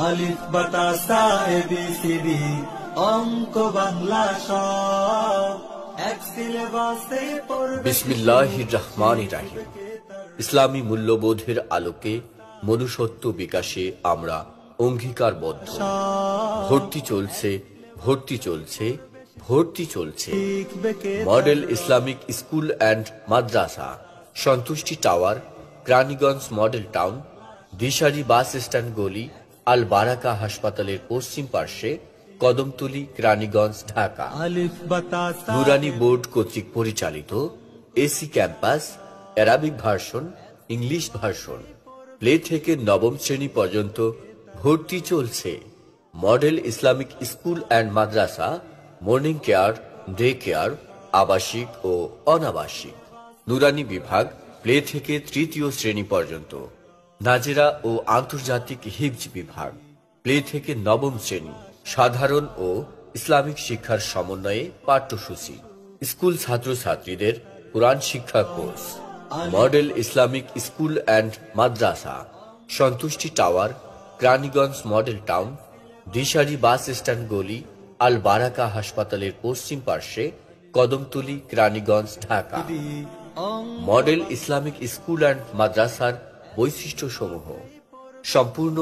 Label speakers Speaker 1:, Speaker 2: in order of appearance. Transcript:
Speaker 1: আলিফ বাতা সা এবিসিডি অঙ্ক বাংলা সব এক সিলেবাসে পড়বে।
Speaker 2: বিসমিল্লাহির রহমানির রহিম। ইসলামী মূল্যবোধের আলোকে মনুষ্যত্ব বিকাশে আমরা অঙ্গীকারবদ্ধ। ভর্তি চলছে, ভর্তি চলছে, ভর্তি চলছে। মডেল ইসলামিক স্কুল অ্যান্ড মাদ্রাসা, Santushti tower, Raniganj model town, Dishari bus stand গলি, আল বারাকা হাসপাতালের পশ্চিম পার্শ্বে, কদমতলী, রানীগঞ্জ, ঢাকা। নুরানি বোর্ড কর্তৃক পরিচালিত AC campus, Arabic version, English version. Play থেকে নবম শ্রেণী পর্যন্ত ভর্তি চলছে। Model Islamic school and Madrasa, morning care, day care, আবাসিক ও অনাবাসিক। নুরানি বিভাগ প্লে থেকে তৃতীয় শ্রেণী পর্যন্ত। নাজেরা ও আন্তর্জাতিক হিফজ বিভাগ প্লে থেকে নবম শ্রেণী। সাধারণ ও ইসলামিক শিক্ষার সমন্বয়ে পাঠ্যসূচি। স্কুল ছাত্রছাত্রীদের কোরআন শিক্ষা course. Model Islamic school and মাদ্রাসা, Santushti tower, Raniganj model town, Dishari bus stand গলি, আল বারাকা হাসপাতালের পশ্চিম পার্শ্বে, Kadamtali, Raniganj, Dhaka. Model Islamic school and মাদ্রাসার বৈশিষ্ট্য সমূহ: সম্পূর্ণ